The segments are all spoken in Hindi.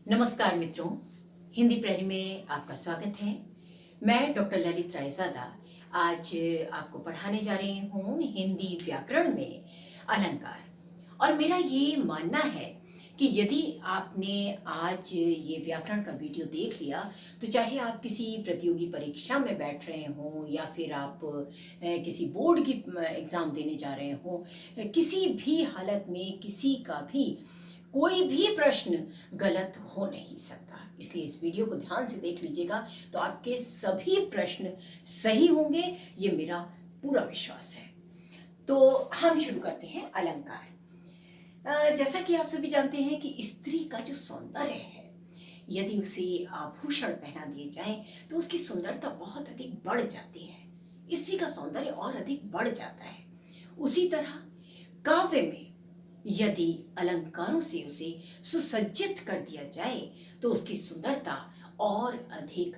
नमस्कार मित्रों, हिंदी प्रहरी में आपका स्वागत है। मैं डॉक्टर ललित रायज़ादा आज आपको पढ़ाने जा रही हूँ हिंदी व्याकरण में अलंकार। और मेरा ये मानना है कि यदि आपने आज ये व्याकरण का वीडियो देख लिया तो चाहे आप किसी प्रतियोगी परीक्षा में बैठ रहे हों या फिर आप किसी बोर्ड की एग्ज़ाम देने जा रहे हों, किसी भी हालत में किसी का भी कोई भी प्रश्न गलत हो नहीं सकता। इसलिए इस वीडियो को ध्यान से देख लीजिएगा तो आपके सभी प्रश्न सही होंगे, ये मेरा पूरा विश्वास है। तो हम शुरू करते हैं अलंकार। जैसा कि आप सभी जानते हैं कि स्त्री का जो सौंदर्य है, यदि उसे आभूषण पहना दिए जाएं तो उसकी सुंदरता बहुत अधिक बढ़ जाती है। स्त्री का सौंदर्य और अधिक बढ़ जाता है। उसी तरह काव्य में यदि अलंकारों से उसे सुसज्जित कर दिया जाए तो उसकी सुंदरता और अधिक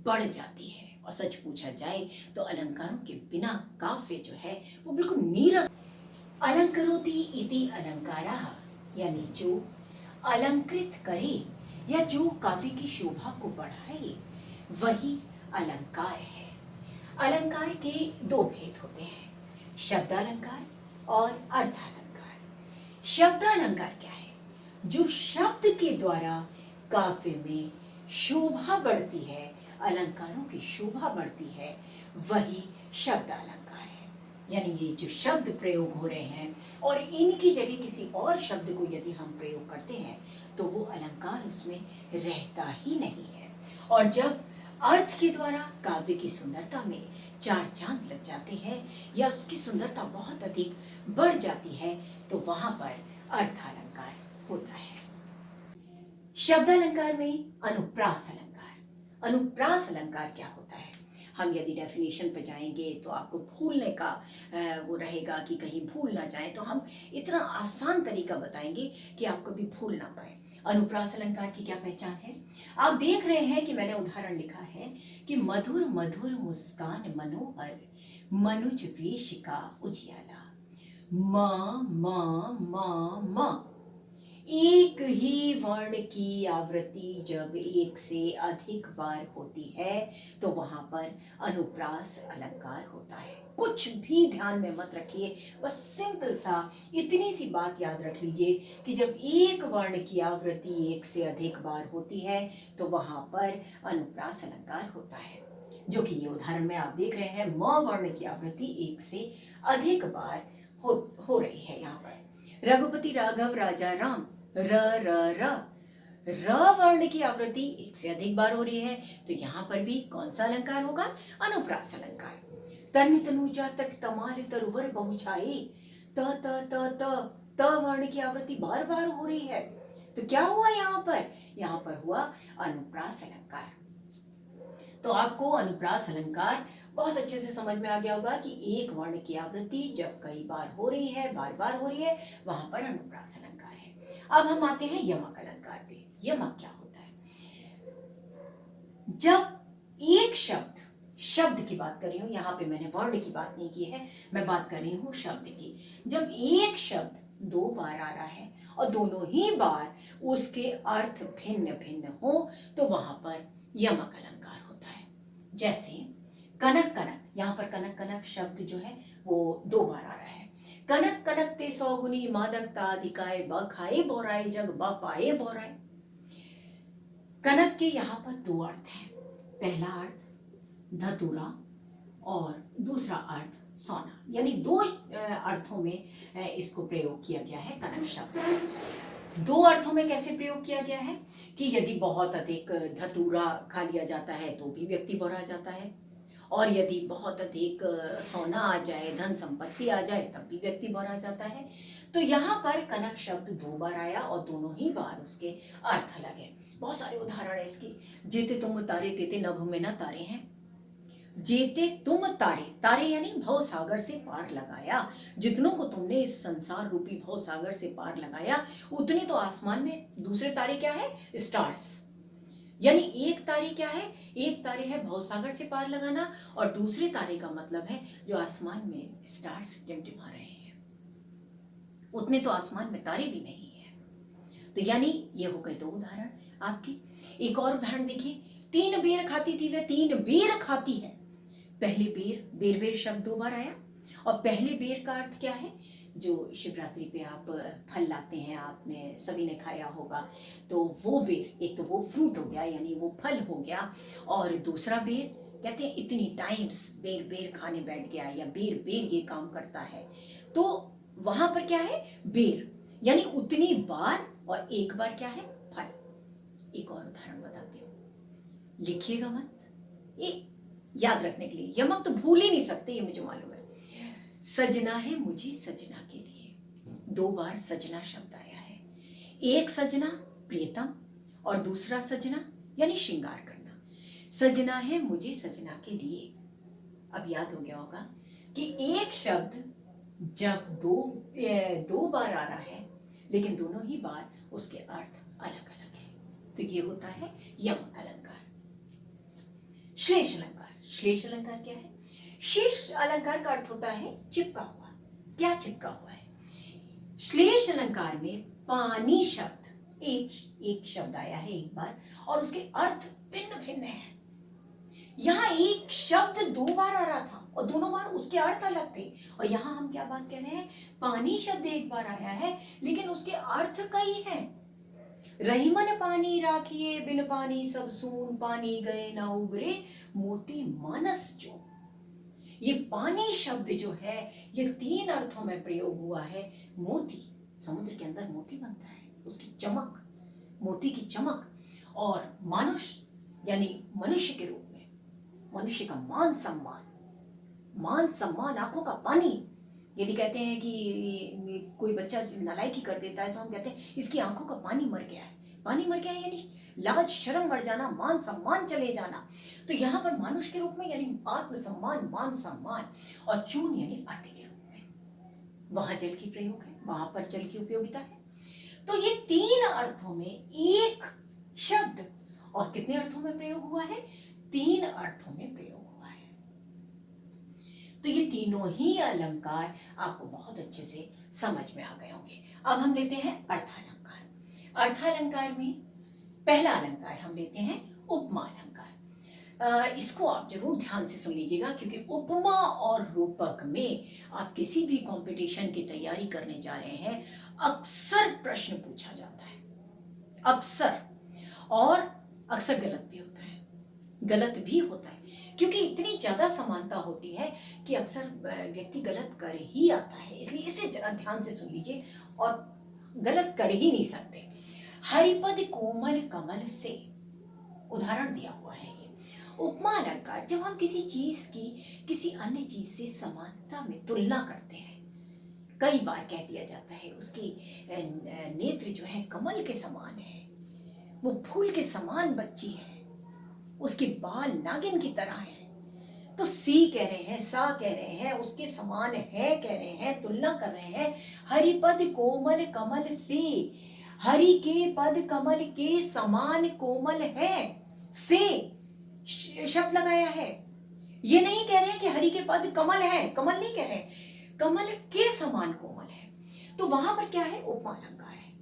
बढ़ जाती है। और सच पूछा जाए तो अलंकारों के बिना काव्य जो है वो बिल्कुल नीरस। अलंकरोति इति अलंकारः, यानी जो अलंकृत करे या जो काव्य की शोभा को बढ़ाए वही अलंकार है। अलंकार के दो भेद होते हैं, शब्दालंकार और अर्थालंकार। शब्दालंकार क्या है? जो शब्द के द्वारा काव्य में शोभा बढ़ती है, अलंकारों की शोभा बढ़ती है, वही शब्दालंकार है। यानी ये जो शब्द प्रयोग हो रहे हैं और इनकी जगह किसी और शब्द को यदि हम प्रयोग करते हैं तो वो अलंकार उसमें रहता ही नहीं है। और जब अर्थ के द्वारा काव्य की सुंदरता में चार चांद लग जाते हैं या उसकी सुंदरता बहुत अधिक बढ़ जाती है तो वहां पर अर्थालंकार होता है। शब्दालंकार में अनुप्रास अलंकार। अनुप्रास अलंकार क्या होता है? हम यदि डेफिनेशन पर जाएंगे तो आपको भूलने का वो रहेगा कि कहीं भूल ना जाए, तो हम इतना आसान तरीका बताएंगे कि आप कभी भूल ना पाए। अनुप्रास अलंकार की क्या पहचान है? आप देख रहे हैं कि मैंने उदाहरण लिखा है कि मधुर मधुर मुस्कान मनोहर, मनुज वेश का उजियाला। म म म म एक ही वर्ण की आवृत्ति जब एक से अधिक बार होती है तो वहां पर अनुप्रास अलंकार होता है। कुछ भी ध्यान में मत रखिए, बस सिंपल सा इतनी सी बात याद रख लीजिए कि जब एक वर्ण की आवृत्ति एक से अधिक बार होती है तो वहां पर अनुप्रास अलंकार होता है। जो कि ये उदाहरण में आप देख रहे हैं, म वर्ण की आवृत्ति एक से अधिक बार हो रही है। यहाँ पर रघुपति राघव राजा राम, र र र र वर्ण की आवृत्ति एक से अधिक बार हो रही है तो यहाँ पर भी कौन सा अलंकार होगा? अनुप्रास अलंकार। तन्नि तनुजा तट तमाल तरुवर बहुछाई, त त त त त वर्ण की आवृत्ति बार बार हो रही है तो क्या हुआ यहाँ पर? यहाँ पर हुआ अनुप्रास अलंकार। तो आपको अनुप्रास अलंकार बहुत अच्छे से समझ में आ गया होगा कि एक वर्ण की आवृत्ति जब कई बार हो रही है, बार बार हो रही है, वहां पर अनुप्रास अलंकार है। अब हम आते हैं यमक अलंकार पे। यमक क्या होता है? जब एक शब्द की बात कर रही हूं, यहां पे मैंने वर्ण की बात नहीं की है, मैं बात कर रही हूं शब्द की। जब एक शब्द दो बार आ रहा है और दोनों ही बार उसके अर्थ भिन्न भिन्न हो तो वहां पर यमक अलंकार होता है। जैसे कनक कनक, यहाँ पर कनक कनक शब्द जो है वो दो बार आ रहा है। कनक कनक ते सौगुनी मादकता अधिकाय ब खाए बोराए जग ब पाए बोराए। कनक के यहाँ पर दो अर्थ हैं। पहला अर्थ धतूरा और दूसरा अर्थ सोना, यानी दो अर्थों में इसको प्रयोग किया गया है कनक शब्द। दो अर्थों में कैसे प्रयोग किया गया है कि यदि बहुत अधिक धतूरा खा लिया जाता है तो भी व्यक्ति बौरा जाता है, और यदि बहुत अधिक सोना आ जाए, धन संपत्ति आ जाए, तब भी व्यक्ति बौरा जाता है। तो यहाँ पर कनक शब्द दो बार आया और दोनों ही बार उसके अर्थ अलग है। बहुत सारे उदाहरण है इसकी। जेते तुम तारे तेते नभ में न तारे हैं। जेते तुम तारे, तारे यानी भव सागर से पार लगाया। जितनों को तुमने इस संसार रूपी भव सागर से पार लगाया उतने तो आसमान में दूसरे तारे क्या है? स्टार्स। यानी एक तारे क्या है? एक तारे है भवसागर से पार लगाना और दूसरे तारे का मतलब है जो आसमान में स्टार्स टिमटिमा रहे हैं, उतने तो आसमान में तारे भी नहीं है। तो यानी ये हो गए 2 उदाहरण आपके। एक और उदाहरण देखिए, 3 बेर खाती थी वह 3 बेर खाती है। पहले बेर, बेर बेर शब्द 2 बार आया। और पहले बेर का अर्थ क्या है? जो शिवरात्रि पे आप फल लाते हैं, आपने सभी ने खाया होगा, तो वो बेर, एक तो वो फ्रूट हो गया यानी वो फल हो गया, और दूसरा बेर कहते हैं इतनी टाइम्स बेर बेर खाने बैठ गया या बेर बेर ये काम करता है। तो वहां पर क्या है? बेर यानी उतनी बार, और एक बार क्या है? फल। एक और उदाहरण बताती हूँ, लिखिएगा मत, ये याद रखने के लिए, यमक तो भूल ही नहीं सकते, ये मुझे मालूम है। सजना है मुझे सजना के लिए, 2 बार सजना शब्द आया है। एक सजना प्रियतम और दूसरा सजना यानी श्रृंगार करना। सजना है मुझे सजना के लिए। अब याद हो गया होगा कि एक शब्द जब दो बार आ रहा है, लेकिन दोनों ही बार उसके अर्थ अलग अलग है, तो ये होता है यमक अलंकार। श्लेष अलंकार। श्लेष अलंकार क्या है? श्लेष अलंकार का अर्थ होता है चिपका हुआ। क्या चिपका हुआ है? श्लेष अलंकार में पानी शब्द एक शब्द आया है एक बार, और उसके अर्थ भिन्न भिन्न है। यहाँ एक शब्द 2 बार आ रहा था और दोनों बार उसके अर्थ अलग थे। और यहाँ हम क्या बात कर रहे हैं? पानी शब्द एक बार आया है लेकिन उसके अर्थ कई हैं। रहीमन पानी राखिए बिन पानी सब सून, पानी गए ना उबरे मोती मानस जो। ये पानी शब्द जो है ये 3 अर्थों में प्रयोग हुआ है। मोती, समुद्र के अंदर मोती बनता है, उसकी चमक, मोती की चमक, और मानुष यानी मनुष्य के रूप में, मनुष्य का मान सम्मान, मान सम्मान, आंखों का पानी। यदि कहते हैं कि कोई बच्चा नालायकी कर देता है तो हम कहते हैं इसकी आंखों का पानी मर गया है। पानी मर गया है यानी लाज शर्म मर जाना, मान सम्मान चले जाना। तो यहाँ पर मानुष के रूप में यानी आत्म सम्मान, मान सम्मान, और चून यानी आटे के रूप में। वहां जल की प्रयोग है, वहां पर जल की उपयोगिता है। तो ये 3 अर्थों में एक शब्द, और कितने अर्थों में प्रयोग हुआ है? 3 अर्थों में प्रयोग हुआ है। तो ये तीनों ही अलंकार आपको बहुत अच्छे से समझ में आ गए होंगे। अब हम लेते हैं अर्थालंकार। अर्थालंकार में पहला अलंकार हम लेते हैं उपमा अलंकार। इसको आप जरूर ध्यान से सुन लीजिएगा, क्योंकि उपमा और रूपक में आप किसी भी कंपटीशन की तैयारी करने जा रहे हैं, अक्सर प्रश्न पूछा जाता है, अक्सर, और अक्सर गलत भी होता है, गलत भी होता है, क्योंकि इतनी ज्यादा समानता होती है कि अक्सर व्यक्ति गलत कर ही आता है। इसलिए इसे जरा ध्यान से सुन लीजिए, और गलत कर ही नहीं सकते। हरिपद कोमल कमल से, उदाहरण दिया हुआ है ये। उपमा अलंकार, जब हम किसी चीज की किसी अन्य चीज से समानता में तुलना करते हैं, कई बार कह दिया जाता है उसकी नेत्र जो है कमल के समान है, वो फूल के समान बच्ची है, उसके बाल नागिन की तरह है, तो सी कह रहे हैं, सा कह रहे हैं, उसके समान है कह रहे हैं, तुलना कर रहे हैं। हरिपद कोमल कमल से, हरि के पद कमल के समान कोमल है, से शब्द लगाया है। ये नहीं कह रहे कि हरि के पद कमल है, कमल नहीं कह रहे, कमल के समान कोमल है। तो वहां पर क्या है? उपमा अलंकार है।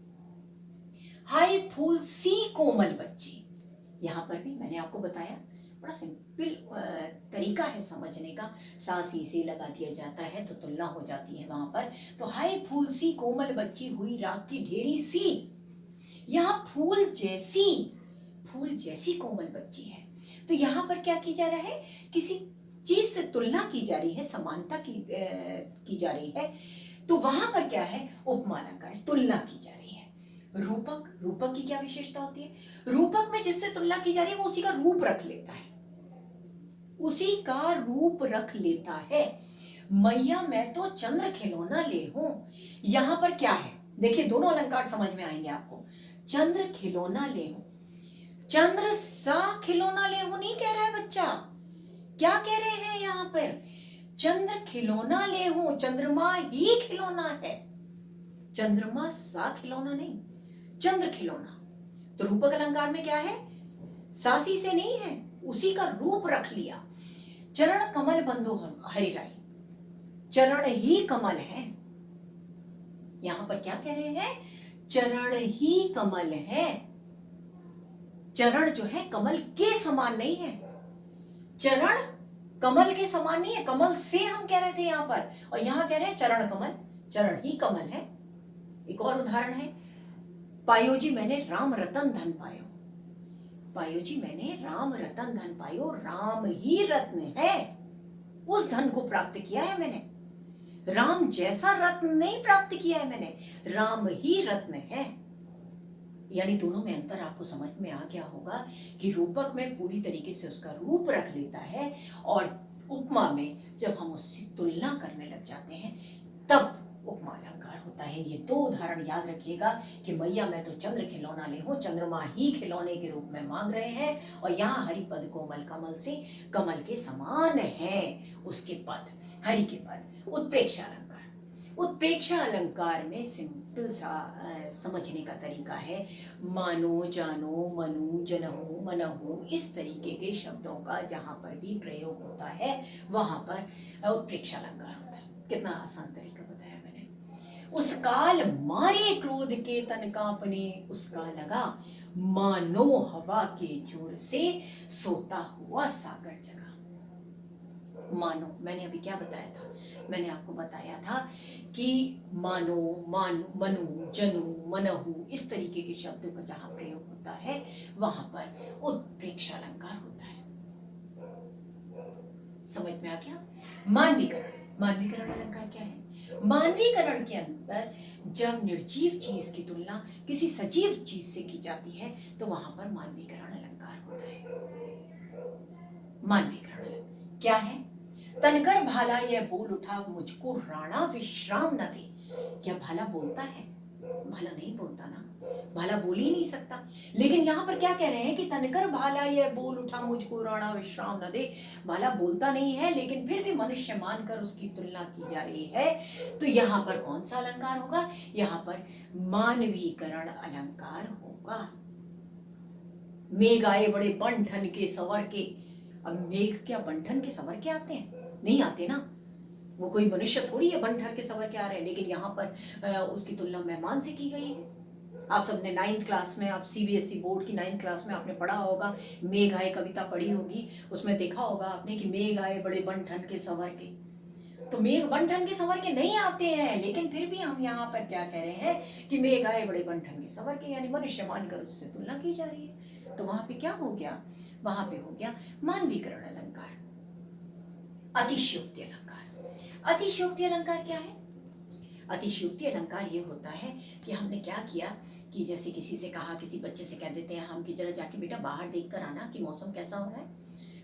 हाय फूल सी कोमल बच्ची, यहां पर भी मैंने आपको बताया, बड़ा सिंपल तरीका है समझने का। सा सी से लगा दिया जाता है तो तुलना हो जाती है वहां पर। तो हाय फूल सी कोमल बच्ची हुई राख की ढेरी सी, यहाँ फूल जैसी कोमल बच्ची है। तो यहाँ पर क्या की जा रहा है? किसी चीज से तुलना की जा रही है, समानता की जा रही है। तो वहां पर क्या है? उपमा अलंकार, तुलना की जा रही है। रूपक, रूपक की क्या विशेषता होती है? रूपक में जिससे तुलना की जा रही है वो उसी का रूप रख लेता है, उसी का रूप रख लेता है। मैया मैं तो चंद्र खिलौना ले हूं, यहां पर क्या है? देखिए दोनों अलंकार समझ में आएंगे आपको। चंद्र खिलौना ले हूं, चंद्र सा खिलौना ले हूं नहीं कह रहा है बच्चा, क्या कह रहे हैं यहां पर? चंद्र खिलौना ले हूं, चंद्रमा ही खिलौना है, चंद्रमा सा खिलौना नहीं, चंद्र खिलौना। तो रूपक अलंकार में क्या है? सासी से नहीं है, उसी का रूप रख लिया। चरण कमल बंधु हरिराई, चरण ही कमल है। यहां पर क्या कह रहे हैं? चरण ही कमल है। चरण जो है कमल के समान नहीं है, चरण कमल के समान नहीं है। कमल से हम कह रहे थे यहां पर, और यहां कह रहे हैं चरण कमल, चरण ही कमल है। एक और उदाहरण है, पायो जी मैंने राम रतन धन पायो। पायो जी मैंने राम रतन धन पायो, राम ही रत्न है, उस धन को प्राप्त किया है मैंने। राम जैसा रत्न नहीं प्राप्त किया है मैंने, राम ही रत्न है। यानी दोनों में अंतर आपको समझ में आ गया होगा कि रूपक में पूरी तरीके से उसका रूप रख लेता है, और उपमा में जब हम उससे तुलना करने लग जाते हैं तब उपमा अलंकार होता है। ये दो उदाहरण याद रखिएगा कि मैया मैं तो चंद्र खिलौना ले हूं, चंद्रमा ही खिलौने के रूप में मांग रहे हैं, और यहाँ हरिपद कोमल कमल से कमल के समान है उसके पद, हरि के पद। उत्प्रेक्षा अलंकार, उत्प्रेक्षा अलंकार में सिंपल सा समझने का तरीका है, मानो जानो मनु जनहु मनहु, इस तरीके के शब्दों का जहां पर भी प्रयोग होता है वहां पर उत्प्रेक्षा अलंकार होता है। कितना आसान तरीका बताया मैंने। उस काल मारे क्रोध के तन कांपने, उसका लगा मानो हवा के जोर से सोता हुआ सागर जगा। मानो, मैंने अभी क्या बताया था, मैंने आपको बताया था कि मानो, मानो, मनु, जनु, मनहु, इस तरीके के शब्दों का जहां प्रयोग होता है वहां पर उत्प्रेक्षा अलंकार होता है। समझ में आ गया? मानवीकरण, मानवीकरण अलंकार क्या है? मानवीकरण के अंदर जब निर्जीव चीज की तुलना किसी सजीव चीज से की जाती है तो वहां पर मानवीकरण अलंकार होता है। मानवीकरण क्या है? तनकर भाला यह बोल उठा, मुझको राणा विश्राम न दे। क्या भाला बोलता है? भाला नहीं बोलता ना, भाला बोल ही नहीं सकता। लेकिन यहाँ पर क्या कह रहे हैं कि तनकर भाला यह बोल उठा, मुझको राणा विश्राम न दे। भाला बोलता नहीं है लेकिन फिर भी मनुष्य मानकर उसकी तुलना की जा रही है। तो यहाँ पर कौन सा अलंकार होगा? यहाँ पर मानवीकरण अलंकार होगा। मेघ आए बड़े बंठन के सवर के। अब मेघ क्या बंठन के सवर के आते हैं? नहीं आते ना, वो कोई मनुष्य थोड़ी है बंठन के सवर के आ रहे हैं। लेकिन यहाँ पर उसकी तुलना मेहमान से की गई है। आप सबने 9th क्लास में, आप सीबीएसई बोर्ड की 9th क्लास में आपने पढ़ा होगा, मेघ आए कविता पढ़ी होगी, उसमें देखा होगा आपने कि मेघ आए बड़े बंठन के सवर के। तो मेघ बंठन के सवर के नहीं आते हैं, लेकिन फिर भी हम यहाँ पर क्या कह रहे हैं कि मेघ आए बड़े बंठन के सवर के, यानी मनुष्य मानकर उससे तुलना की जा रही है। तो वहां पे क्या हो गया? वहां पे हो गया मानवीकरण अलंकार। अतिशयोक्ति अलंकार, अतिशयोक्ति अलंकार क्या है? अतिशयोक्ति अलंकार ये होता है कि हमने क्या किया कि जैसे किसी से कहा, किसी बच्चे से कह देते हैं हम कि जरा जाके बेटा बाहर देख कर आना कि मौसम कैसा हो रहा है।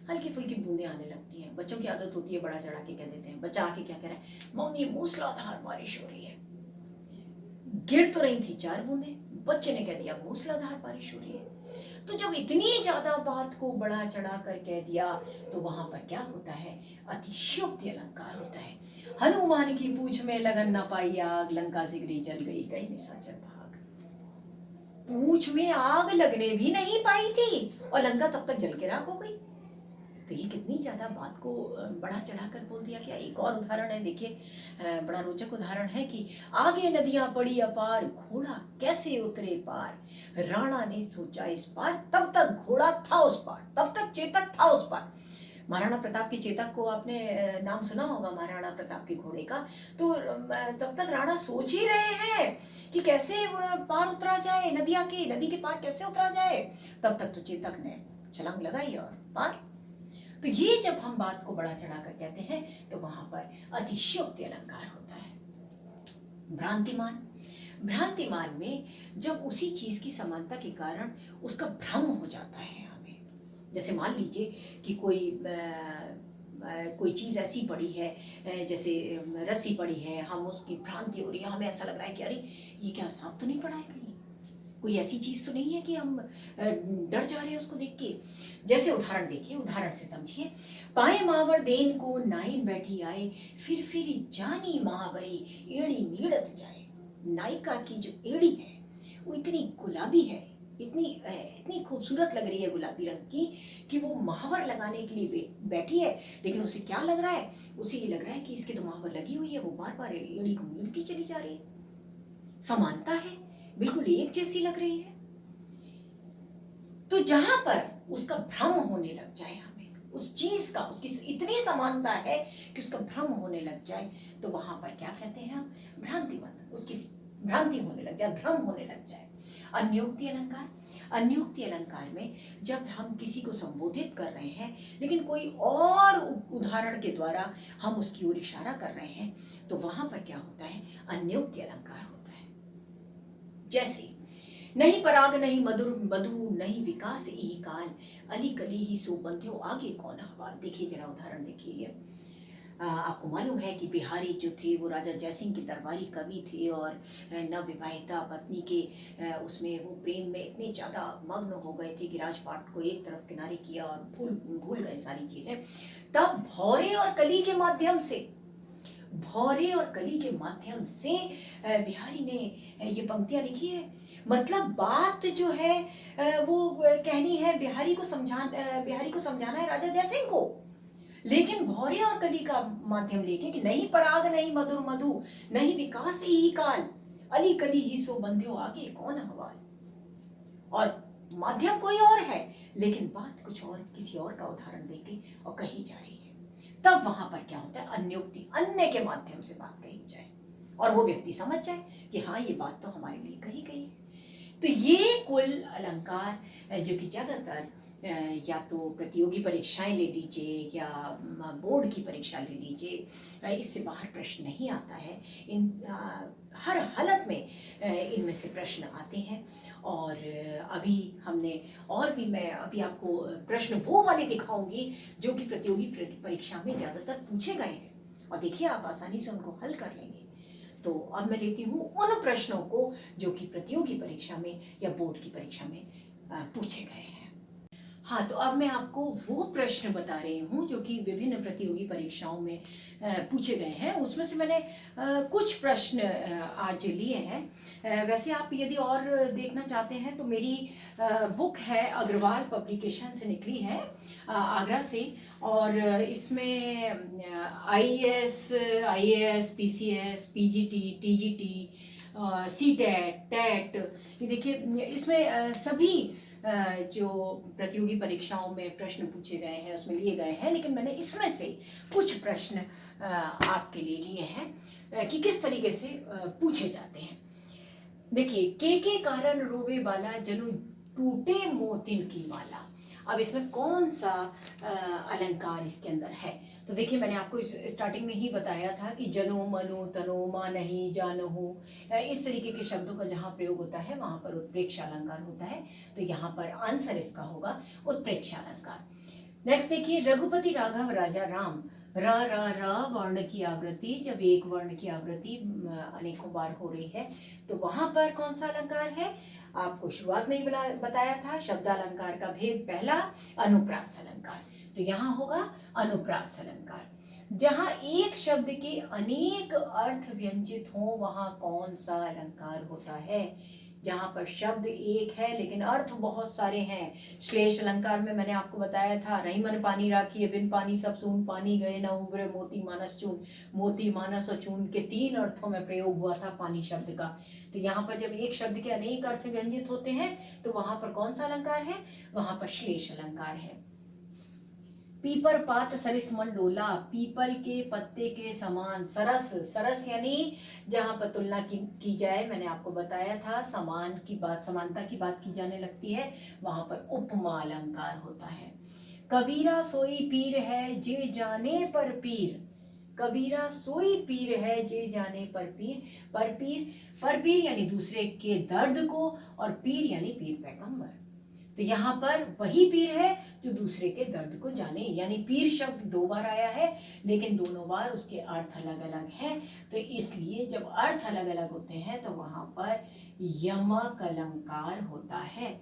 हल्की फुल्की बूंदे आने लगती हैं, बच्चों की आदत होती है बड़ा चढ़ा के कह देते हैं। बच्चा आके क्या कह रहा है? मम्मी मूसलाधार बारिश हो रही है। गिर तो रही थी 4 बूंदे, बच्चे ने कह दिया मूसलाधार बारिश हो रही है। तो जब इतनी ज्यादा बात को बढ़ा चढ़ा कर कह दिया तो वहां पर क्या होता है? अतिशयोक्ति अलंकार होता है। हनुमान की पूंछ में लगन न पाई आग, लंका सिगरी जल गई कहीं निशाचर भाग। पूंछ में आग लगने भी नहीं पाई थी और लंका तब तक जल के राख हो गई। तो ये कितनी ज्यादा बात को बढ़ा चढ़ाकर बोल दिया क्या। एक और उदाहरण है, देखिए, बड़ा रोचक उदाहरण है कि आगे नदियां पड़ी अपार, घोड़ा कैसे उतरे पार। राणा ने सोचा इस पार, तब तक घोड़ा था उस पार, तब तक चेतक था उस पार। महाराणा प्रताप की चेतक को आपने नाम सुना होगा, महाराणा प्रताप के घोड़े का। तो तब तक राणा सोच ही रहे हैं कि कैसे पार उतरा जाए, नदी के पार कैसे उतरा जाए। तब तक तो चेतक ने छलांग लगाई और पार। तो ये जब हम बात को बढ़ा चढ़ाकर कहते हैं तो वहां पर अतिशयोक्ति अलंकार होता है। भ्रांतिमान, भ्रांतिमान में जब उसी चीज की समानता के कारण उसका भ्रम हो जाता है हमें। जैसे मान लीजिए कि कोई चीज ऐसी पड़ी है, जैसे रस्सी पड़ी है, हम उसकी भ्रांति हो रही है, हमें ऐसा लग रहा है कि अरे ये क्या सांप तो नहीं पड़ा है कहीं, कोई ऐसी चीज तो नहीं है कि हम डर जा रहे हैं उसको देख के। जैसे उदाहरण देखिए, उदाहरण से समझिए। पाए महावर देन को नाइन बैठी आए, फिर जानी महावरी एड़ी नीड़त जाए। नायिका की जो एड़ी है वो इतनी गुलाबी है, इतनी खूबसूरत लग रही है गुलाबी रंग की कि वो महावर लगाने के लिए बैठी है। लेकिन उसे क्या लग रहा है? उसे ये लग रहा है कि इसके तो महावर लगी हुई है, वो बार बार एड़ी को नीड़ती चली जा रही है। समानता है, बिल्कुल एक जैसी लग रही है। तो जहां पर उसका भ्रम होने लग जाए, हमें उस चीज का, उसकी इतनी समानता है कि उसका भ्रम होने लग जाए, तो वहां पर क्या कहते हैं हम? भ्रांति बन, उसकी भ्रांति होने लग जाए, भ्रम होने लग जाए। अन्योक्ति अलंकार, अन्योक्ति अलंकार में जब हम किसी को संबोधित कर रहे हैं लेकिन कोई और उदाहरण के द्वारा हम उसकी ओर इशारा कर रहे हैं, तो वहां पर क्या होता है? अन्योक्ति अलंकार होता है। जैसे नहीं पराग नहीं मधुर मधु नहीं विकास ई काल, अली कली ही सो बंध्यो आगे कौन हवाल। देखिए जरा उदाहरण देखिए ये। आपको मालूम है कि बिहारी जो थे वो राजा जयसिंह के दरबारी कवि थे, और नवविवाहिता पत्नी के उसमें वो प्रेम में इतने ज़्यादा मग्न हो गए थे कि राजपाट को एक तरफ किनारे किया और भूल भूल गए सारी चीज़ें। तब भौरे और कली के माध्यम से, भौरे और कली के माध्यम से बिहारी ने ये पंक्तियां लिखी है। मतलब बात जो है वो कहनी है बिहारी को, बिहारी को समझाना है राजा जयसिंह को, लेकिन भौरे और कली का माध्यम लेके कि नहीं पराग नहीं मधुर मधु नहीं विकास ही काल, अली कली ही सो बंध्यो आगे कौन हवाल। और माध्यम कोई और है लेकिन बात कुछ और, किसी और का उदाहरण देके और कही जा रही है। तब वहां पर क्या होता है? अन्योक्ति, अन्य के माध्यम से बात कही जाए और वो व्यक्ति समझ जाए कि हाँ ये बात तो हमारे लिए कही गई है। तो ये कुल अलंकार जो कि ज्यादातर या तो प्रतियोगी परीक्षाएं ले लीजिए या बोर्ड की परीक्षा ले लीजिए, इससे बाहर प्रश्न नहीं आता है। इन हर हालत में इनमें से प्रश्न आते हैं। और अभी हमने और भी, मैं अभी आपको प्रश्न वो वाले दिखाऊंगी जो कि प्रतियोगी परीक्षा में ज़्यादातर पूछे गए हैं, और देखिए आप आसानी से उनको हल कर लेंगे। तो अब मैं लेती हूँ उन प्रश्नों को जो कि प्रतियोगी परीक्षा में या बोर्ड की परीक्षा में पूछे गए हैं। हाँ, तो अब मैं आपको वो प्रश्न बता रही हूँ जो कि विभिन्न प्रतियोगी परीक्षाओं में पूछे गए हैं। उसमें से मैंने कुछ प्रश्न आज लिए हैं। वैसे आप यदि और देखना चाहते हैं तो मेरी बुक है, अग्रवाल पब्लिकेशन से निकली है, आगरा से, और इसमें IAS, IAS, PCS, PGT, TGT, CTET, TET, ये देखिए इसमें सभी जो प्रतियोगी परीक्षाओं में प्रश्न पूछे गए हैं उसमें लिए गए हैं, लेकिन मैंने इसमें से कुछ प्रश्न आपके लिए लिए हैं कि किस तरीके से पूछे जाते हैं। देखिए, के कारण रोवे बाला जनु टूटे मोतिन की माला। अब इसमें कौन सा अलंकार इसके अंदर है? तो देखिए मैंने आपको स्टार्टिंग में ही बताया था कि जनो मनु तनो मा नहीं जानहु, इस तरीके के शब्दों का जहाँ प्रयोग होता है वहाँ पर उत्प्रेक्ष अलंकार होता है। तो यहाँ पर आंसर इसका होगा उत्प्रेक्ष अलंकार। नेक्स्ट देखिए, रघुपति राघव राजा राम, र र र वर्ण की आवृत्ति, जब एक वर्ण की आवृत्ति अनेकों बार हो रही है तो वहां पर कौन सा अलंकार है? आपको शुरुआत में ही बताया था, शब्दालंकार का भेद पहला, अनुप्रास अलंकार। तो यहाँ होगा अनुप्रास अलंकार। जहां एक शब्द के अनेक अर्थ व्यंजित हो वहां कौन सा अलंकार होता है? जहाँ पर शब्द एक है लेकिन अर्थ बहुत सारे हैं। श्लेष अलंकार में मैंने आपको बताया था, रही मन पानी राखी बिन पानी सब सून, पानी गए न उबरे मोती मानस चून। मोती मानस और चून के 3 अर्थों में प्रयोग हुआ था पानी शब्द का। तो यहाँ पर जब एक शब्द के अनेक अर्थ व्यंजित होते हैं तो वहां पर कौन सा अलंकार है? वहां पर श्लेष अलंकार है। पीपर पात सरिस मंडोला, पीपल के पत्ते के समान, सरस, सरस यानी जहां पर तुलना की जाए, मैंने आपको बताया था समान की बात, समानता की बात की जाने लगती है, वहां पर उपमा अलंकार होता है। कबीरा सोई पीर है जे जाने पर पीर, कबीरा सोई पीर है जे जाने पर पीर, पर पीर यानी दूसरे के दर्द को, और पीर यानी पीर पैगंबर। तो यहाँ पर वही पीर है जो दूसरे के दर्द को जाने, यानी पीर शब्द 2 बार आया है लेकिन दोनों बार उसके अर्थ अलग अलग हैं। तो इसलिए जब अर्थ अलग अलग होते हैं तो वहां पर यमक अलंकार होता है।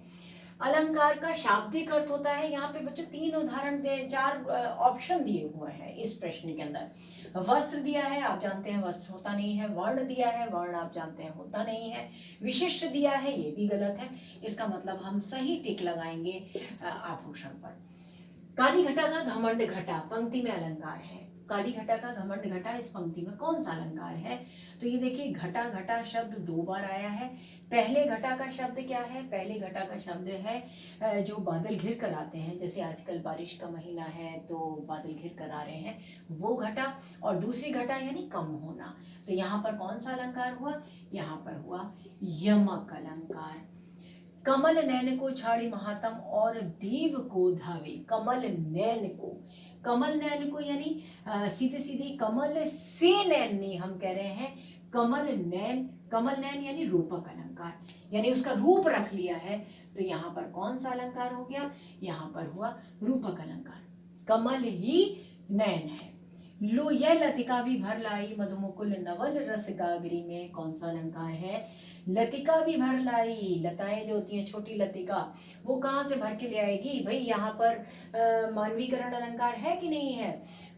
अलंकार का शाब्दिक अर्थ होता है, यहाँ पे बच्चों 3 उदाहरण दे, 4 ऑप्शन दिए हुए हैं इस प्रश्न के अंदर। वस्त्र दिया है, आप जानते हैं वस्त्र होता नहीं है। वर्ण दिया है, वर्ण आप जानते हैं होता नहीं है। विशिष्ट दिया है, ये भी गलत है। इसका मतलब हम सही टिक लगाएंगे आभूषण पर। काली घटा का घमंड घटा पंक्ति में अलंकार है। काली घटा का घमंड घटा इस पंक्ति में कौन सा अलंकार है? तो ये देखिए घटा घटा शब्द 2 बार आया है। पहले घटा का शब्द क्या है? पहले घटा का शब्द है जो बादल घिर कर आते हैं, जैसे आजकल बारिश का महीना है तो बादल घिर कर आ रहे हैं, वो घटा। और दूसरी घटा यानी कम होना। तो यहाँ पर कौन सा अलंकार हुआ? यहाँ पर हुआ यमक अलंकार। कमल नैन को छाड़ी महात्म और देव को धावे। कमल नैन को, कमल नैन को यानी सीधे सीधे कमल से नैन नहीं, हम कह रहे हैं कमल नैन। कमल नैन यानी रूपक अलंकार, यानी उसका रूप रख लिया है। तो यहाँ पर कौन सा अलंकार हो गया? यहाँ पर हुआ रूपक अलंकार। कमल ही नैन है। लो यह लतिका भी भर लाई मधुमुकुल नवल रस गागरी में कौन सा अलंकार है? लतिका भी भर लाई। लताएं जो होती हैं छोटी लतिका, वो कहाँ से भर के ले आएगी भाई? यहाँ पर मानवीकरण अलंकार है कि नहीं है?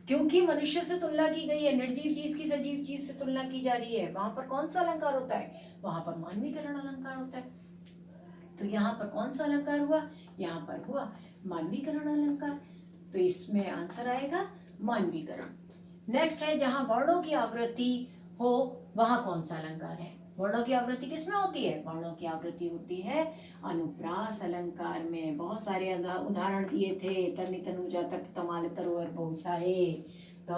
क्योंकि मनुष्य से तुलना की गई है, निर्जीव चीज की सजीव चीज से तुलना की जा रही है, वहां पर कौन सा अलंकार होता है? वहां पर मानवीकरण अलंकार होता है। तो यहाँ पर कौन सा अलंकार हुआ? यहाँ पर हुआ मानवीकरण अलंकार। तो इसमें आंसर आएगा मानवीकरण। नेक्स्ट है जहां वर्णों की आवृत्ति हो वहां कौन सा अलंकार है? वर्णों की आवृत्ति किसमें होती है? वर्णों की आवृत्ति होती है अनुप्रास अलंकार में। बहुत सारे उदाहरण दिए थे। तनि तनुजा तक तमाल तरोवर पहुंचाए, त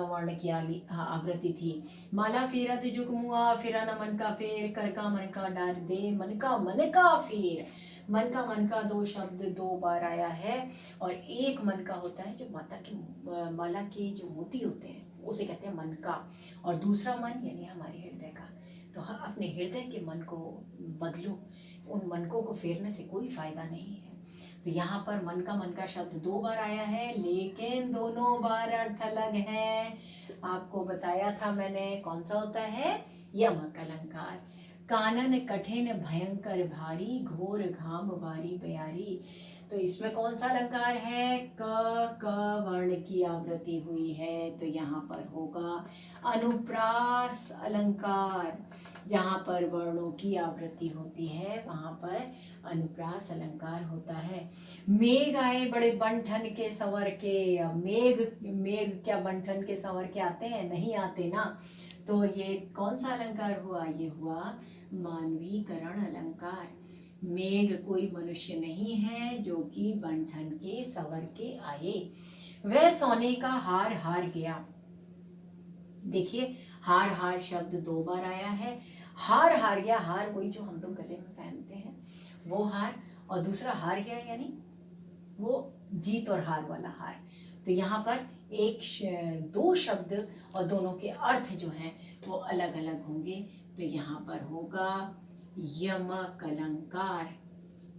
वर्ण की आवृत्ति थी। माला फेरत जुग मुआ फेरा न मन का फेर, कर का मन का डार दे, मन का फेर। मन का 2 शब्द 2 बार आया है। और एक मन का होता है जो माला के जो मोती होते हैं उसे कहते हैं मन का, और दूसरा मन यानी हमारे हृदय का। तो अपने हृदय के मन को बदलो, उन मनकों को फेरने से कोई फायदा नहीं है। तो यहाँ पर मन का शब्द 2 बार आया है, लेकिन दोनों बार अर्थ अलग है। आपको बताया था मैंने कौन सा होता है? यमक अलंकार। कानन कठिन भयंकर भारी, घोर घाम बारी बयारी। तो इसमें कौन सा अलंकार है? क वर्ण की आवृत्ति हुई है, तो यहाँ पर होगा अनुप्रास अलंकार। जहाँ पर वर्णों की आवृत्ति होती है वहां पर अनुप्रास अलंकार होता है। मेघ आए बड़े बंठन के संवर के। मेघ क्या बंठन के संवर के आते हैं? नहीं आते ना। तो ये कौन सा अलंकार हुआ? ये हुआ मानवीकरण अलंकार। मेघ कोई मनुष्य नहीं है जो कि बंठन के संवर के आए। वह सोने का हार हार गया। देखिए हार हार शब्द 2 बार आया है। हार हार गया, हार वही जो हम लोग गले में पहनते हैं वो हार, और दूसरा हार गया यानी वो जीत और हार वाला हार। तो यहाँ पर 2 शब्द और दोनों के अर्थ जो हैं वो अलग अलग होंगे। तो यहाँ पर होगा यमक अलंकार।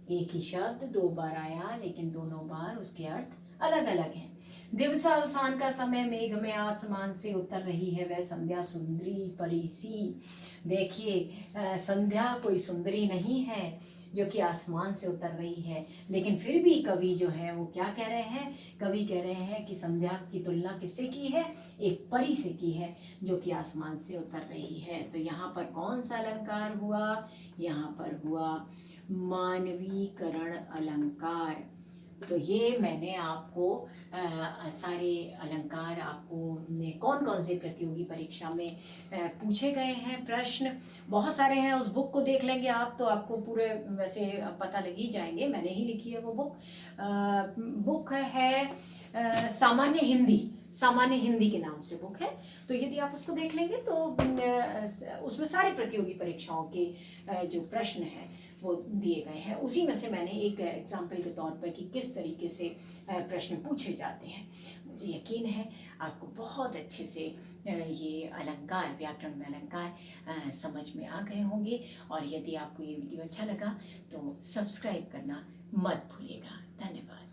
एक ही शब्द 2 बार आया, लेकिन दोनों बार उसके अर्थ अलग अलग हैं। दिवसावसान का समय मेघ में आसमान से उतर रही है, वह संध्या सुंदरी परीसी। देखिए संध्या कोई सुंदरी नहीं है जो कि आसमान से उतर रही है, लेकिन फिर भी कवि जो है वो क्या कह रहे हैं? कवि कह रहे हैं कि संध्या की तुलना किससे की है? एक परी से की है जो कि आसमान से उतर रही है। तो यहाँ पर कौन सा अलंकार हुआ? यहाँ पर हुआ मानवीकरण अलंकार। तो ये मैंने आपको सारे अलंकार आपको कौन कौन से प्रतियोगी परीक्षा में पूछे गए हैं प्रश्न, बहुत सारे हैं। उस बुक को देख लेंगे आप तो आपको पूरे वैसे पता लग ही जाएंगे। मैंने ही लिखी है वो बुक है सामान्य हिंदी के नाम से बुक है। तो यदि आप उसको देख लेंगे तो उसमें सारे प्रतियोगी परीक्षाओं के जो प्रश्न हैं वो दिए गए हैं। उसी में से मैंने एक एग्जाम्पल के तौर पर कि किस तरीके से प्रश्न पूछे जाते हैं। मुझे यकीन है आपको बहुत अच्छे से ये अलंकार, व्याकरण में अलंकार समझ में आ गए होंगे। और यदि आपको ये वीडियो अच्छा लगा तो सब्सक्राइब करना मत भूलिएगा। धन्यवाद।